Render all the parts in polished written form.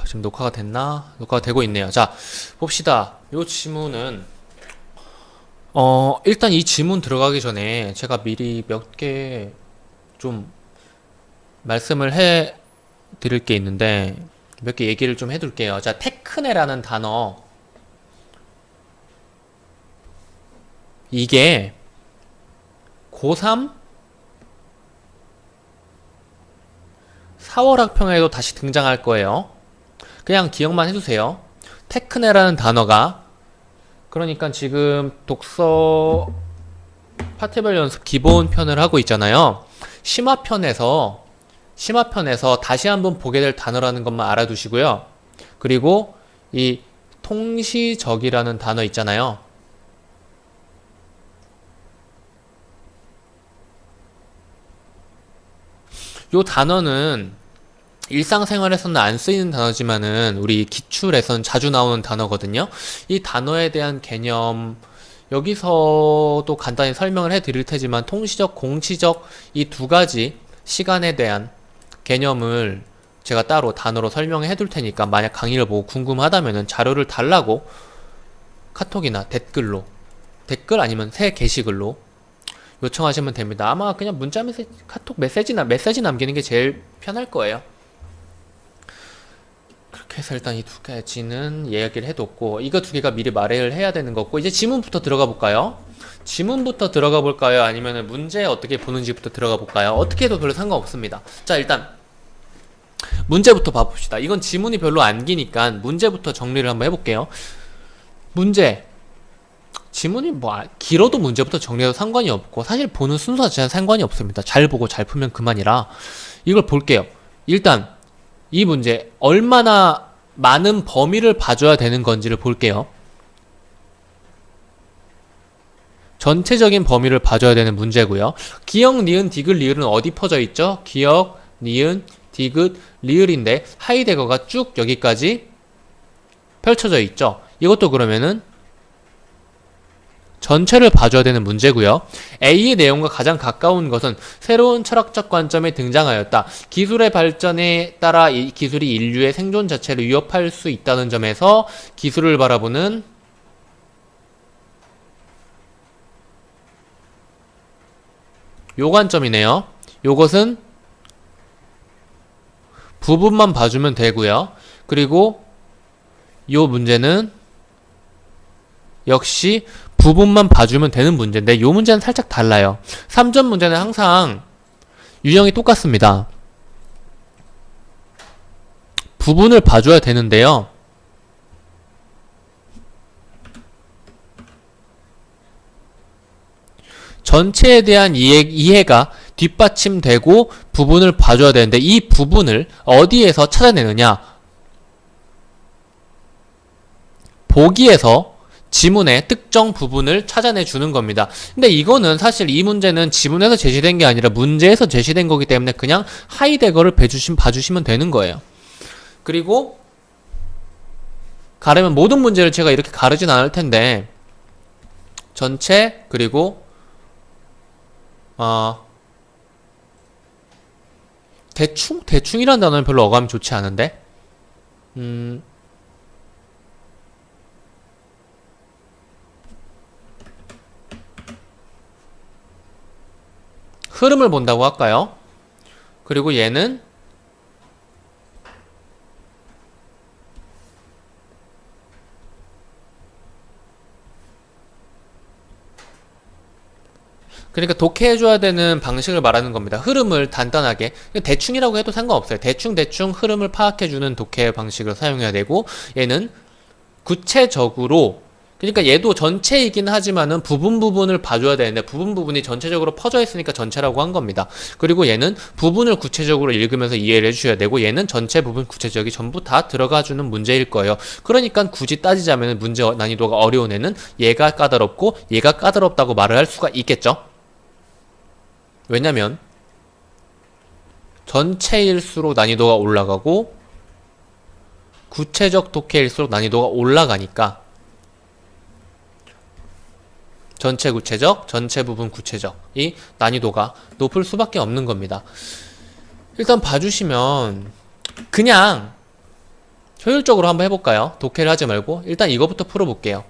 지금 녹화가 됐나? 녹화가 되고 있네요. 자, 봅시다. 요 지문은, 일단 이 지문 들어가기 전에 제가 미리 몇 개 좀 말씀을 해 드릴 게 있는데, 몇 개 얘기를 좀 해둘게요. 자, 테크네라는 단어. 이게 고3 4월 학평에도 다시 등장할 거예요. 그냥 기억만 해두세요. 테크네라는 단어가 그러니까 지금 독서 파트별 연습 기본 편을 하고 있잖아요. 심화편에서 다시 한번 보게 될 단어라는 것만 알아두시고요. 그리고 이 통시적이라는 단어 있잖아요. 요 단어는 일상생활에서는 안 쓰이는 단어지만은 우리 기출에선 자주 나오는 단어거든요. 이 단어에 대한 개념 여기서도 간단히 설명을 해 드릴 테지만 통시적, 공시적 이 두 가지 시간에 대한 개념을 제가 따로 단어로 설명해 둘 테니까 만약 강의를 보고 궁금하다면은 자료를 달라고 카톡이나 댓글 아니면 새 게시글로 요청하시면 됩니다. 아마 그냥 문자 메시지, 카톡 메시지 남기는 게 제일 편할 거예요. 그렇게 해서 일단 이 두 가지는 이야기를 해뒀고 이거 두 개가 미리 말을 해야 되는 거고 이제 지문부터 들어가 볼까요? 지문부터 들어가 볼까요? 아니면 문제 어떻게 보는지부터 들어가 볼까요? 어떻게 해도 별로 상관없습니다. 자, 일단 문제부터 봐봅시다. 이건 지문이 별로 안 기니까 문제부터 정리를 한번 해볼게요. 문제 지문이 뭐 길어도 문제부터 정리해도 상관이 없고 사실 보는 순서 자체는 상관이 없습니다. 잘 보고 잘 풀면 그만이라 이걸 볼게요. 일단 이 문제 얼마나 많은 범위를 봐줘야 되는 건지를 볼게요. 전체적인 범위를 봐줘야 되는 문제고요. 기역, 니은, 디귿, 리을은 어디 퍼져 있죠? 기역, 니은, 디귿, 리을인데 하이데거가 쭉 여기까지 펼쳐져 있죠. 이것도 그러면은 전체를 봐줘야 되는 문제고요. A의 내용과 가장 가까운 것은 새로운 철학적 관점에 등장하였다. 기술의 발전에 따라 이 기술이 인류의 생존 자체를 위협할 수 있다는 점에서 기술을 바라보는 요 관점이네요. 요것은 부분만 봐주면 되고요. 그리고 요 문제는 역시 부분만 봐주면 되는 문제인데 이 문제는 살짝 달라요. 3점 문제는 항상 유형이 똑같습니다. 부분을 봐줘야 되는데요. 전체에 대한 이해가 뒷받침되고 부분을 봐줘야 되는데 이 부분을 어디에서 찾아내느냐? 보기에서 지문의 특정 부분을 찾아내 주는 겁니다. 근데 이거는 사실 이 문제는 지문에서 제시된 게 아니라 문제에서 제시된 거기 때문에 그냥 하이데거를 봐주시면 되는 거예요. 그리고 가르면 모든 문제를 제가 이렇게 가르진 않을 텐데 전체 그리고 대충이란 단어는 별로 어감이 좋지 않은데 흐름을 본다고 할까요? 그리고 얘는 그러니까 독해해줘야 되는 방식을 말하는 겁니다. 흐름을 단단하게 대충이라고 해도 상관없어요. 대충 흐름을 파악해주는 독해 방식을 사용해야 되고 얘는 구체적으로 그러니까 얘도 전체이긴 하지만은 부분을 봐줘야 되는데 부분이 전체적으로 퍼져 있으니까 전체라고 한 겁니다. 그리고 얘는 부분을 구체적으로 읽으면서 이해를 해주셔야 되고 얘는 전체 부분 구체적이 전부 다 들어가주는 문제일 거예요. 그러니까 굳이 따지자면 문제 난이도가 어려운 애는 얘가 까다롭고 얘가 까다롭다고 말을 할 수가 있겠죠. 왜냐면 전체일수록 난이도가 올라가고 구체적 독해일수록 난이도가 올라가니까 전체 구체적, 전체 부분 구체적 이 난이도가 높을 수밖에 없는 겁니다. 일단 봐주시면 그냥 효율적으로 한번 해볼까요? 독해를 하지 말고 일단 이거부터 풀어볼게요.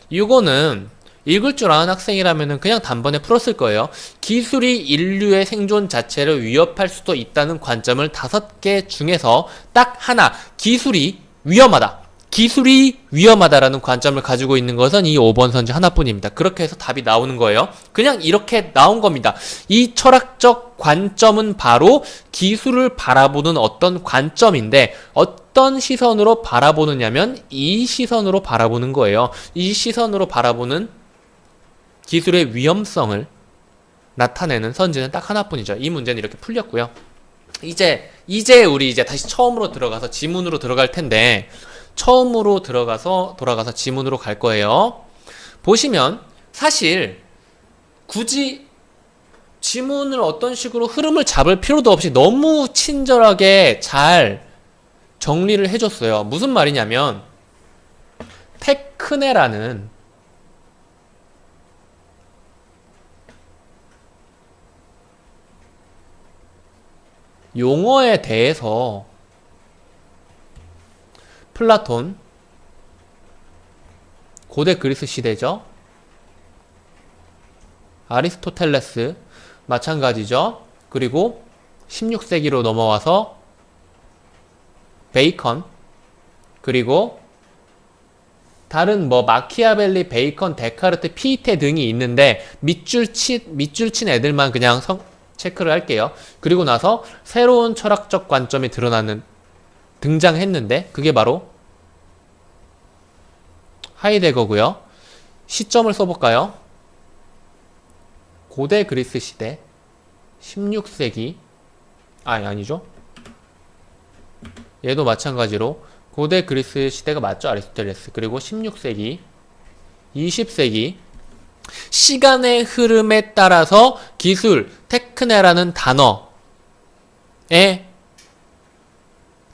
이거는 읽을 줄 아는 학생이라면 그냥 단번에 풀었을 거예요. 기술이 인류의 생존 자체를 위협할 수도 있다는 관점을 5개 중에서 딱 하나, 기술이 위험하다. 기술이 위험하다라는 관점을 가지고 있는 것은 이 5번 선지 하나뿐입니다. 그렇게 해서 답이 나오는 거예요. 그냥 이렇게 나온 겁니다. 이 철학적 관점은 바로 기술을 바라보는 어떤 관점인데 어떤 시선으로 바라보느냐면 이 시선으로 바라보는 거예요. 이 시선으로 바라보는 기술의 위험성을 나타내는 선지는 딱 하나뿐이죠. 이 문제는 이렇게 풀렸고요. 이제 우리 다시 처음으로 들어가서 지문으로 들어갈 텐데 처음으로 돌아가서 지문으로 갈 거예요. 보시면 사실 굳이 지문을 어떤 식으로 흐름을 잡을 필요도 없이 너무 친절하게 잘 정리를 해줬어요. 무슨 말이냐면 테크네라는 용어에 대해서 플라톤, 고대 그리스 시대죠. 아리스토텔레스 마찬가지죠. 그리고 16세기로 넘어와서 베이컨, 그리고 다른 마키아벨리, 베이컨, 데카르트, 피테 등이 있는데 밑줄 친 애들만 그냥 체크를 할게요. 그리고 나서 새로운 철학적 관점이 등장했는데 그게 바로 하이데거고요. 시점을 써볼까요? 고대 그리스 시대 16세기 아니죠. 얘도 마찬가지로 고대 그리스 시대가 맞죠. 아리스토텔레스. 그리고 16세기 20세기 시간의 흐름에 따라서 기술, 테크네라는 단어에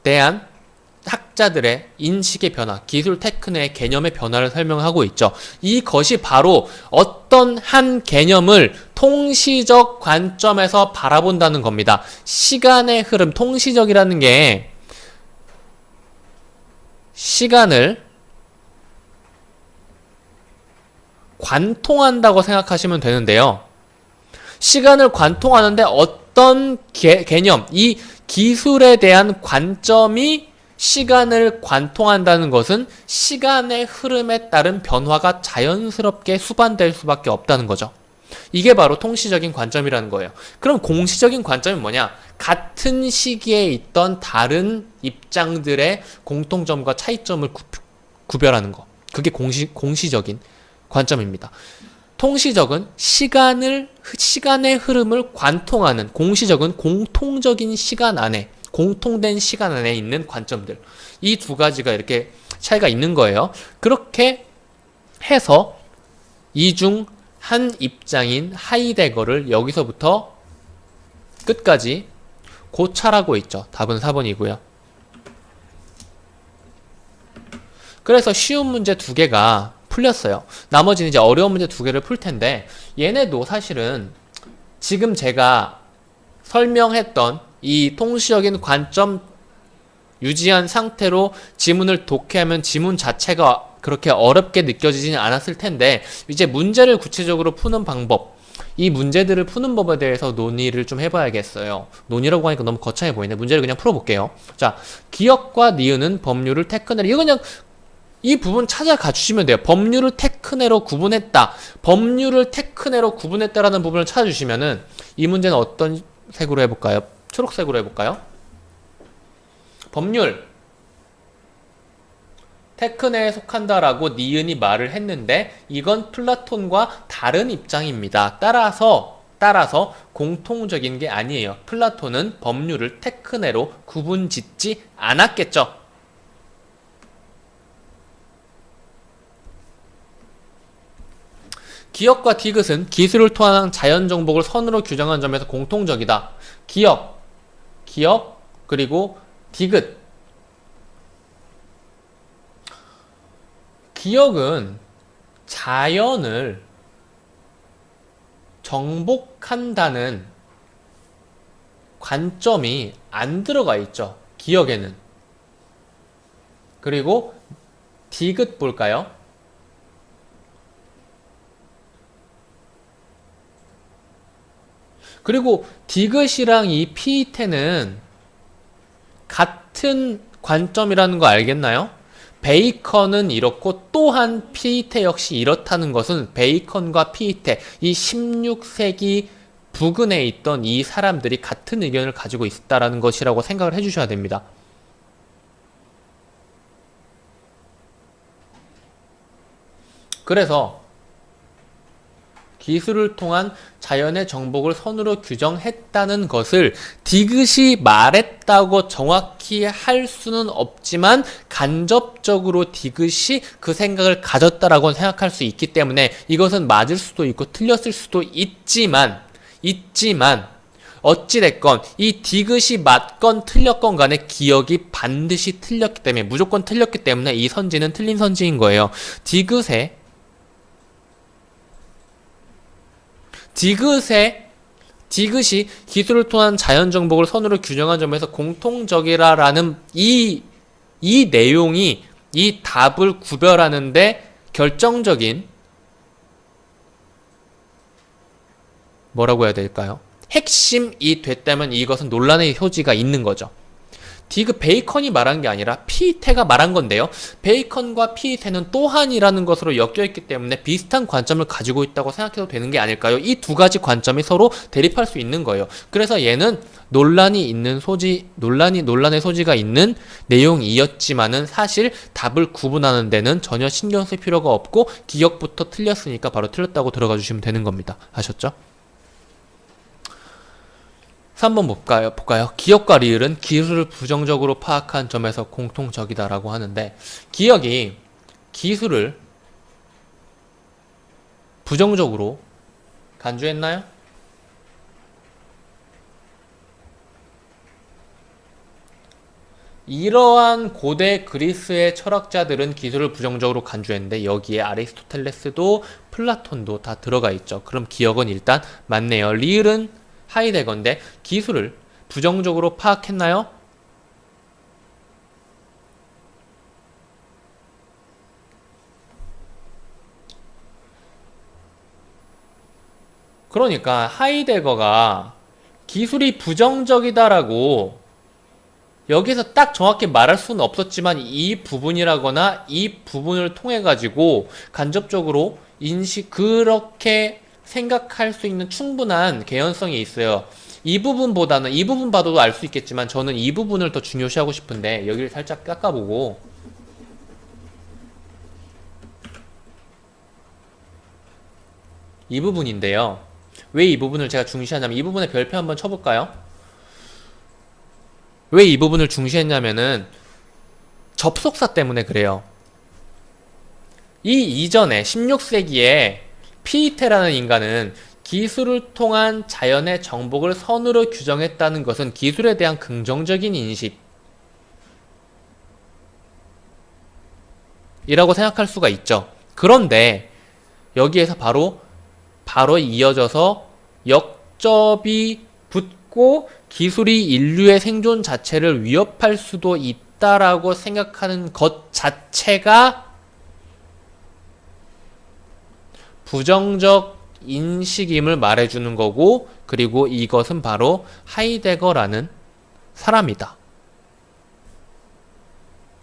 대한 학자들의 인식의 변화, 기술 테크네의 개념의 변화를 설명하고 있죠. 이것이 바로 어떤 한 개념을 통시적 관점에서 바라본다는 겁니다. 시간의 흐름, 통시적이라는 게 시간을 관통한다고 생각하시면 되는데요. 시간을 관통하는데 어떤 개념, 이 기술에 대한 관점이 시간을 관통한다는 것은 시간의 흐름에 따른 변화가 자연스럽게 수반될 수밖에 없다는 거죠. 이게 바로 통시적인 관점이라는 거예요. 그럼 공시적인 관점이 뭐냐? 같은 시기에 있던 다른 입장들의 공통점과 차이점을 구별하는 거. 그게 공시적인 관점입니다. 통시적은 시간의 흐름을 관통하는, 공시적은 공통적인 시간 안에, 공통된 시간 안에 있는 관점들. 이 두 가지가 이렇게 차이가 있는 거예요. 그렇게 해서 이 중 한 입장인 하이데거를 여기서부터 끝까지 고찰하고 있죠. 답은 4번이고요. 그래서 쉬운 문제 2개가 풀렸어요. 나머지는 이제 어려운 문제 2개를 풀 텐데 얘네도 사실은 지금 제가 설명했던 이 통시적인 관점 유지한 상태로 지문을 독해하면 지문 자체가 그렇게 어렵게 느껴지지는 않았을 텐데 이제 문제를 구체적으로 푸는 방법, 이 문제들을 푸는 법에 대해서 논의를 좀 해봐야겠어요. 논의라고 하니까 너무 거창해 보이네. 문제를 그냥 풀어볼게요. 자, 기역과 니은은 법률을 테크네로, 이거 그냥 이 부분 찾아가 주시면 돼요. 법률을 테크네로 구분했다. 법률을 테크네로 구분했다라는 부분을 찾아주시면은 이 문제는 어떤 색으로 해볼까요? 초록색으로 해볼까요? 법률 테크네에 속한다라고 니은이 말을 했는데 이건 플라톤과 다른 입장입니다. 따라서 공통적인 게 아니에요. 플라톤은 법률을 테크네로 구분짓지 않았겠죠. 기역과 디귿은 기술을 통한 자연 정복을 선으로 규정한 점에서 공통적이다. 기역, 그리고 디귿. 기역은 자연을 정복한다는 관점이 안 들어가 있죠. 기역에는. 그리고 디귿 볼까요? 그리고 디귿이랑 이 피이테는 같은 관점이라는 거 알겠나요? 베이컨은 이렇고 또한 피이테 역시 이렇다는 것은 베이컨과 피이테, 이 16세기 부근에 있던 이 사람들이 같은 의견을 가지고 있다라는 것이라고 생각을 해주셔야 됩니다. 그래서 기술을 통한 자연의 정복을 선으로 규정했다는 것을 디귿이 말했다고 정확히 할 수는 없지만 간접적으로 디귿이 그 생각을 가졌다라고 생각할 수 있기 때문에 이것은 맞을 수도 있고 틀렸을 수도 있지만 어찌됐건 이 디귿이 맞건 틀렸건 간에 기억이 반드시 틀렸기 때문에 무조건 틀렸기 때문에 이 선지는 틀린 선지인 거예요. 디귿이 기술을 통한 자연 정복을 선으로 규정한 점에서 공통적이라라는 이 내용이 이 답을 구별하는데 결정적인 뭐라고 해야 될까요? 핵심이 됐다면 이것은 논란의 소지가 있는 거죠. 베이컨이 말한 게 아니라 피이테가 말한 건데요. 베이컨과 피이테는 또한이라는 것으로 엮여있기 때문에 비슷한 관점을 가지고 있다고 생각해도 되는 게 아닐까요? 이 두 가지 관점이 서로 대립할 수 있는 거예요. 그래서 얘는 논란의 소지가 있는 내용이었지만은 사실 답을 구분하는 데는 전혀 신경 쓸 필요가 없고 기억부터 틀렸으니까 바로 틀렸다고 들어가 주시면 되는 겁니다. 아셨죠? 3번 볼까요? 기억과 리을은 기술을 부정적으로 파악한 점에서 공통적이다라고 하는데 기억이 기술을 부정적으로 간주했나요? 이러한 고대 그리스의 철학자들은 기술을 부정적으로 간주했는데 여기에 아리스토텔레스도 플라톤도 다 들어가 있죠. 그럼 기억은 일단 맞네요. 리을은 하이데거인데 기술을 부정적으로 파악했나요? 그러니까 하이데거가 기술이 부정적이다라고 여기서 딱 정확히 말할 수는 없었지만 이 부분이라거나 이 부분을 통해 가지고 간접적으로 그렇게 생각할 수 있는 충분한 개연성이 있어요. 이 부분 봐도 알 수 있겠지만 저는 이 부분을 더 중요시하고 싶은데 여기를 살짝 깎아보고 이 부분인데요. 왜 이 부분을 제가 중시하냐면 이 부분에 별표 한번 쳐볼까요? 왜 이 부분을 중시했냐면은 접속사 때문에 그래요. 이 이전에 16세기에 피이테라는 인간은 기술을 통한 자연의 정복을 선으로 규정했다는 것은 기술에 대한 긍정적인 인식이라고 생각할 수가 있죠. 그런데 여기에서 바로 이어져서 역접이 붙고 기술이 인류의 생존 자체를 위협할 수도 있다라고 생각하는 것 자체가 부정적 인식임을 말해주는 거고, 그리고 이것은 바로 하이데거라는 사람이다.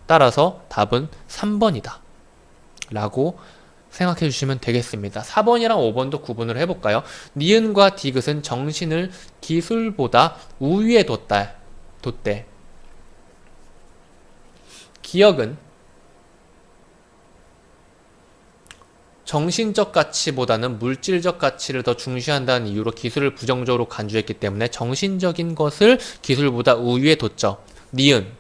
따라서 답은 3번이다 라고 생각해 주시면 되겠습니다. 4번이랑 5번도 구분을 해볼까요? 니은과 디귿은 정신을 기술보다 우위에 뒀대. 기억은 정신적 가치보다는 물질적 가치를 더 중시한다는 이유로 기술을 부정적으로 간주했기 때문에 정신적인 것을 기술보다 우위에 뒀죠. 니은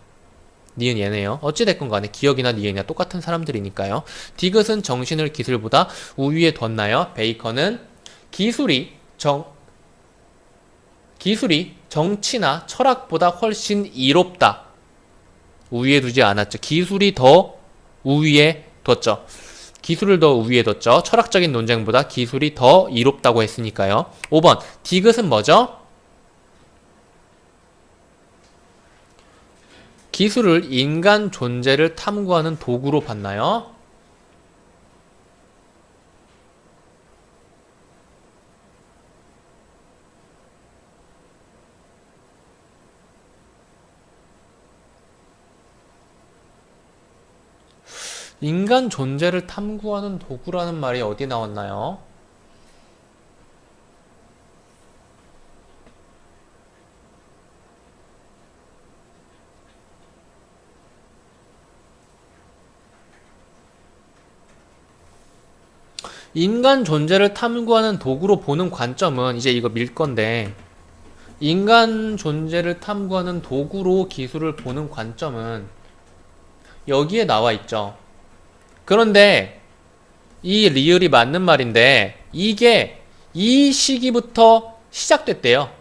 얘네요. 어찌됐건 간에 기억이나 니은이나 똑같은 사람들이니까요. 디귿은 정신을 기술보다 우위에 뒀나요? 베이컨은 기술이 정치나 철학보다 훨씬 이롭다. 우위에 두지 않았죠. 기술이 더 우위에 뒀죠. 기술을 더 우위에 뒀죠. 철학적인 논쟁보다 기술이 더 이롭다고 했으니까요. 5번 디귿은 뭐죠? 기술을 인간 존재를 탐구하는 도구로 봤나요? 인간 존재를 탐구하는 도구라는 말이 어디 나왔나요? 인간 존재를 탐구하는 도구로 보는 관점은 이제 이거 밀 건데, 인간 존재를 탐구하는 도구로 기술을 보는 관점은 여기에 나와 있죠. 그런데 이 리을이 맞는 말인데 이게 이 시기부터 시작됐대요.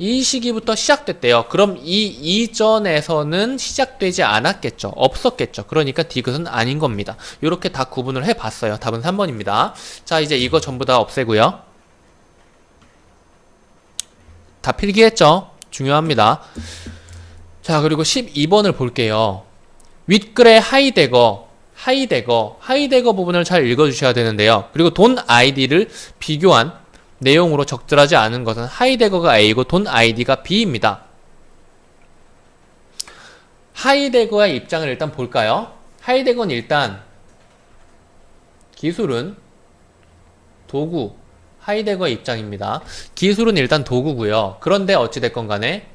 이 시기부터 시작됐대요. 그럼 이 이전에서는 시작되지 않았겠죠. 없었겠죠. 그러니까 디귿은 아닌 겁니다. 이렇게 다 구분을 해봤어요. 답은 3번입니다. 자, 이제 이거 전부 다 없애고요. 다 필기했죠? 중요합니다. 자, 그리고 12번을 볼게요. 윗글의 하이데거 부분을 잘 읽어주셔야 되는데요. 그리고 돈 아이디를 비교한 내용으로 적절하지 않은 것은 하이데거가 A고 돈 아이디가 B입니다. 하이데거의 입장을 일단 볼까요? 하이데거는 일단 기술은 도구, 하이데거의 입장입니다. 기술은 일단 도구고요. 그런데 어찌됐건 간에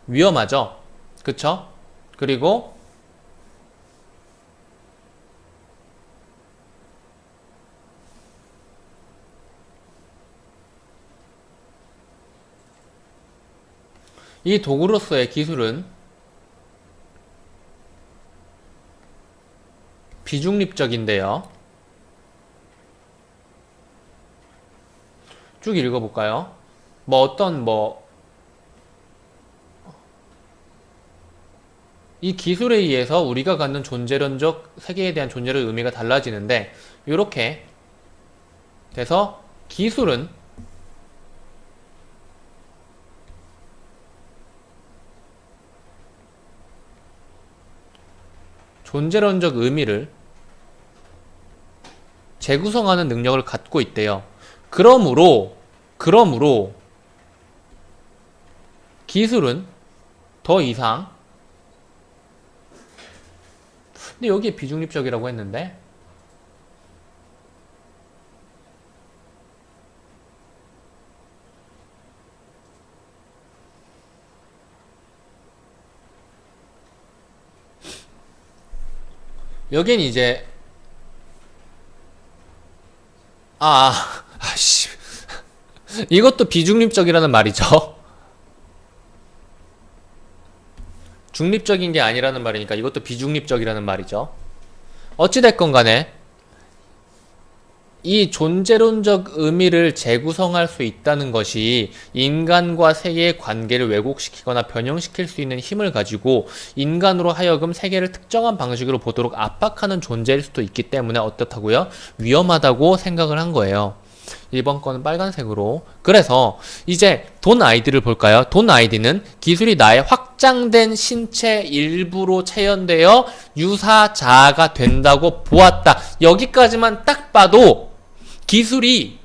위험하죠. 그쵸? 그리고 이 도구로서의 기술은 비중립적인데요. 쭉 읽어볼까요? 이 기술에 의해서 우리가 갖는 존재론적 세계에 대한 존재의 의미가 달라지는데, 이렇게 돼서 기술은 존재론적 의미를 재구성하는 능력을 갖고 있대요. 그러므로 기술은 더 이상, 근데 여기에 비중립적이라고 했는데, 여긴 이제 아씨 이것도 비중립적이라는 말이죠. 중립적인 게 아니라는 말이니까 이것도 비중립적이라는 말이죠. 어찌됐건 간에 이 존재론적 의미를 재구성할 수 있다는 것이 인간과 세계의 관계를 왜곡시키거나 변형시킬 수 있는 힘을 가지고 인간으로 하여금 세계를 특정한 방식으로 보도록 압박하는 존재일 수도 있기 때문에 어떻다고요? 위험하다고 생각을 한 거예요. 1번 거는 빨간색으로. 그래서 이제 돈 아이디를 볼까요? 돈 아이디는 기술이 나의 확장된 신체 일부로 체현되어 유사자아가 된다고 보았다. 여기까지만 딱 봐도 기술이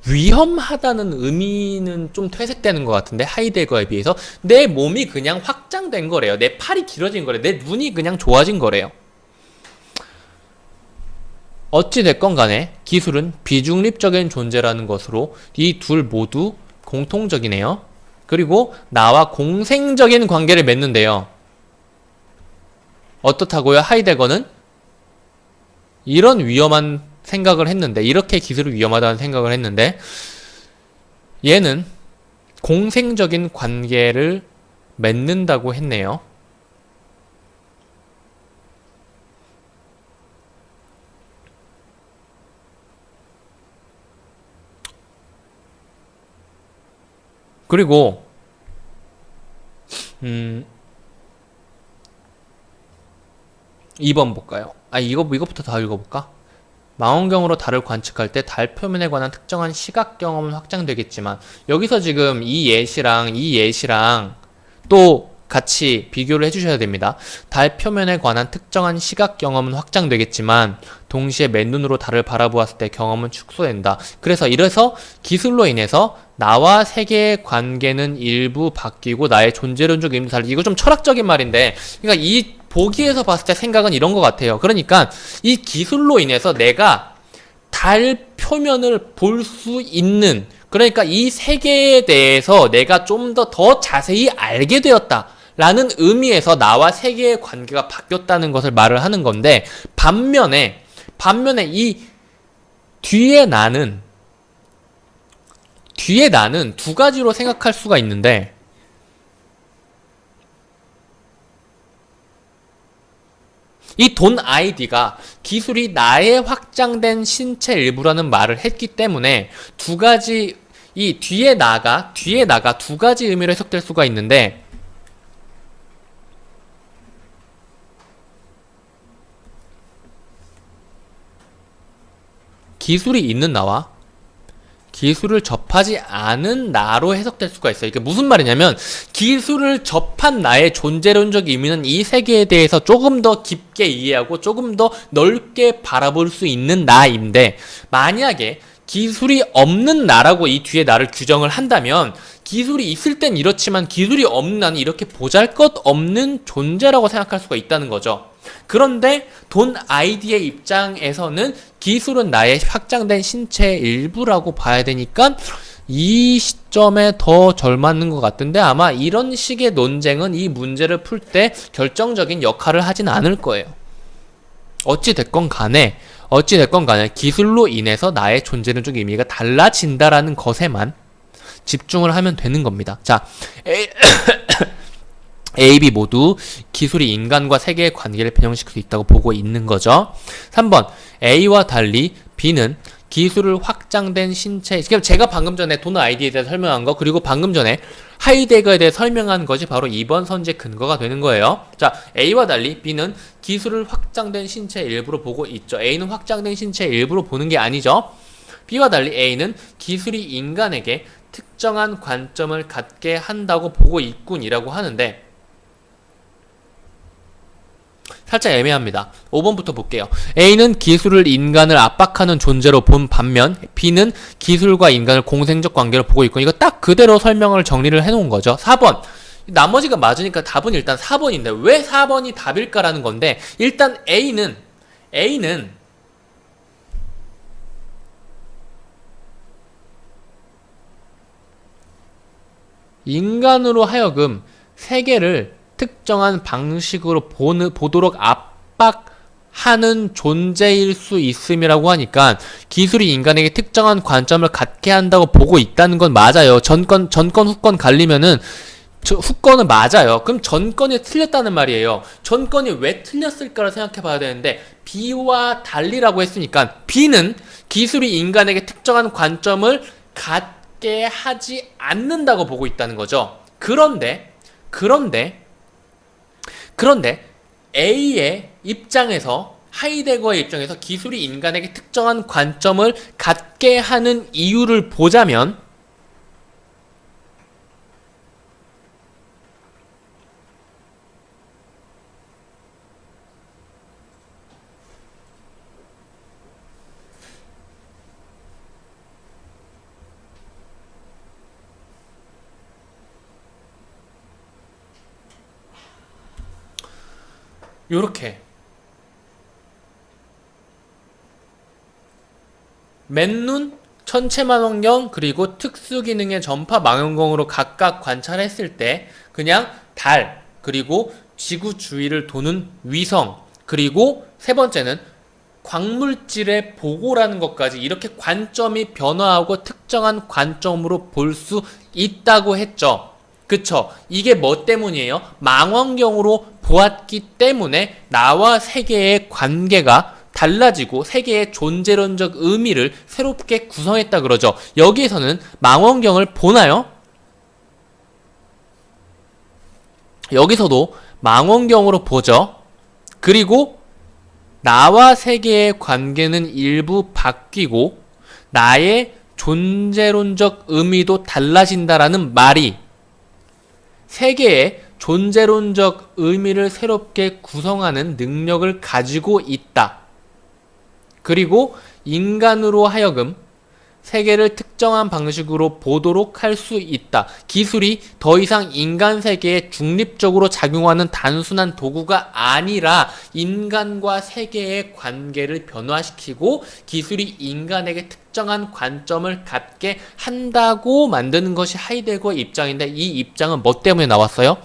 위험하다는 의미는 좀 퇴색되는 것 같은데, 하이데거에 비해서 내 몸이 그냥 확장된 거래요. 내 팔이 길어진 거래요. 내 눈이 그냥 좋아진 거래요. 어찌됐건 간에 기술은 비중립적인 존재라는 것으로 이 둘 모두 공통적이네요. 그리고 나와 공생적인 관계를 맺는데요. 어떻다고요? 하이데거는 이런 위험한 생각을 했는데, 이렇게 기술이 위험하다는 생각을 했는데, 얘는 공생적인 관계를 맺는다고 했네요. 그리고 2번 볼까요? 이거부터 다 읽어볼까? 망원경으로 달을 관측할 때 달 표면에 관한 특정한 시각 경험은 확장되겠지만 여기서 지금 이 예시랑 또 같이 비교를 해주셔야 됩니다. 달 표면에 관한 특정한 시각 경험은 확장되겠지만 동시에 맨눈으로 달을 바라보았을 때 경험은 축소된다. 이래서 기술로 인해서 나와 세계의 관계는 일부 바뀌고 나의 존재론적 의미도 달라지. 이거 좀 철학적인 말인데, 그러니까 이 보기에서 봤을 때 생각은 이런 것 같아요. 그러니까 이 기술로 인해서 내가 달 표면을 볼 수 있는, 그러니까 이 세계에 대해서 내가 좀 더 자세히 알게 되었다 라는 의미에서 나와 세계의 관계가 바뀌었다는 것을 말을 하는 건데, 반면에 이 뒤에 나는 두 가지로 생각할 수가 있는데, 이 돈 아이디가 기술이 나의 확장된 신체 일부라는 말을 했기 때문에 두 가지, 이 뒤에 나가 두 가지 의미로 해석될 수가 있는데, 기술이 있는 나와 기술을 접하지 않은 나로 해석될 수가 있어요. 이게 무슨 말이냐면, 기술을 접한 나의 존재론적 의미는 이 세계에 대해서 조금 더 깊게 이해하고 조금 더 넓게 바라볼 수 있는 나인데, 만약에 기술이 없는 나라고 이 뒤에 나를 규정을 한다면, 기술이 있을 땐 이렇지만 기술이 없는 나는 이렇게 보잘것없는 존재라고 생각할 수가 있다는 거죠. 그런데 돈 아이디의 입장에서는 기술은 나의 확장된 신체의 일부라고 봐야 되니까 이 시점에 더 잘 맞는 것 같은데, 아마 이런 식의 논쟁은 이 문제를 풀 때 결정적인 역할을 하진 않을 거예요. 어찌됐건 간에 기술로 인해서 나의 존재론적 의미가 달라진다라는 것에만 집중을 하면 되는 겁니다. 자, A, B 모두 기술이 인간과 세계의 관계를 변형시킬 수 있다고 보고 있는 거죠. 3번, A와 달리 B는 기술을 확장된 신체, 제가 방금 전에 도너 아이디에 대해서 설명한 거, 그리고 방금 전에 하이데거에 대해 설명한 것이 바로 이번 선지의 근거가 되는 거예요. 자, A와 달리 B는 기술을 확장된 신체의 일부로 보고 있죠. A는 확장된 신체의 일부로 보는 게 아니죠. B와 달리 A는 기술이 인간에게 특정한 관점을 갖게 한다고 보고 있군이라고 하는데, 살짝 애매합니다. 5번부터 볼게요. A는 기술을 인간을 압박하는 존재로 본 반면 B는 기술과 인간을 공생적 관계로 보고 있고, 이거 딱 그대로 설명을 정리를 해놓은 거죠. 4번. 나머지가 맞으니까 답은 일단 4번인데 왜 4번이 답일까라는 건데, 일단 A는 인간으로 하여금 세계를 특정한 방식으로 보도록 압박하는 존재일 수 있음이라고 하니까, 기술이 인간에게 특정한 관점을 갖게 한다고 보고 있다는 건 맞아요. 전권, 후권 갈리면은, 후권은 맞아요. 그럼 전권이 틀렸다는 말이에요. 전권이 왜 틀렸을까를 생각해 봐야 되는데, B와 달리라고 했으니까 B는 기술이 인간에게 특정한 관점을 갖게 하지 않는다고 보고 있다는 거죠. 그런데 A의 입장에서, 하이데거의 입장에서 기술이 인간에게 특정한 관점을 갖게 하는 이유를 보자면, 요렇게 맨눈, 천체망원경, 그리고 특수기능의 전파 망원경으로 각각 관찰했을 때 그냥 달, 그리고 지구 주위를 도는 위성, 그리고 세 번째는 광물질의 보고라는 것까지 이렇게 관점이 변화하고 특정한 관점으로 볼 수 있다고 했죠. 그쵸? 이게 뭐 때문이에요? 망원경으로 보았기 때문에 나와 세계의 관계가 달라지고 세계의 존재론적 의미를 새롭게 구성했다 그러죠. 여기에서는 망원경을 보나요? 여기서도 망원경으로 보죠. 그리고 나와 세계의 관계는 일부 바뀌고 나의 존재론적 의미도 달라진다라는 말이 세계의 존재론적 의미를 새롭게 구성하는 능력을 가지고 있다. 그리고 인간으로 하여금 세계를 특정한 방식으로 보도록 할 수 있다. 기술이 더 이상 인간 세계에 중립적으로 작용하는 단순한 도구가 아니라 인간과 세계의 관계를 변화시키고 기술이 인간에게 특정한 관점을 갖게 한다고 만드는 것이 하이데거의 입장인데 이 입장은 뭐 때문에 나왔어요?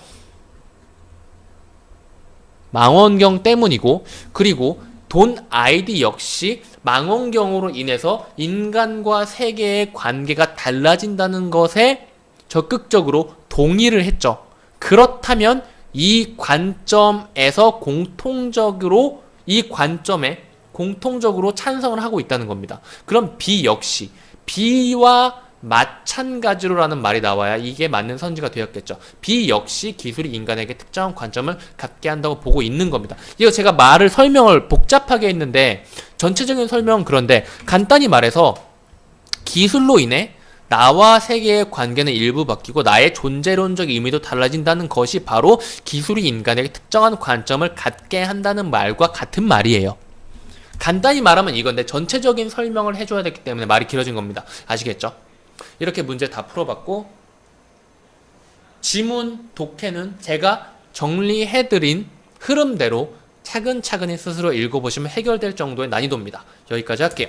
망원경 때문이고 그리고 돈 아이디 역시 망원경으로 인해서 인간과 세계의 관계가 달라진다는 것에 적극적으로 동의를 했죠. 그렇다면 이 관점에서 공통적으로 이 관점에 공통적으로 찬성을 하고 있다는 겁니다. 그럼 B 역시 B와 마찬가지로라는 말이 나와야 이게 맞는 선지가 되었겠죠. B 역시 기술이 인간에게 특정한 관점을 갖게 한다고 보고 있는 겁니다. 이거 제가 말을 설명을 복잡하게 했는데 전체적인 설명은 그런데 간단히 말해서 기술로 인해 나와 세계의 관계는 일부 바뀌고 나의 존재론적 의미도 달라진다는 것이 바로 기술이 인간에게 특정한 관점을 갖게 한다는 말과 같은 말이에요. 간단히 말하면 이건데 전체적인 설명을 해줘야 됐기 때문에 말이 길어진 겁니다. 아시겠죠? 이렇게 문제 다 풀어봤고 지문 독해는 제가 정리해드린 흐름대로 차근차근히 스스로 읽어보시면 해결될 정도의 난이도입니다. 여기까지 할게요.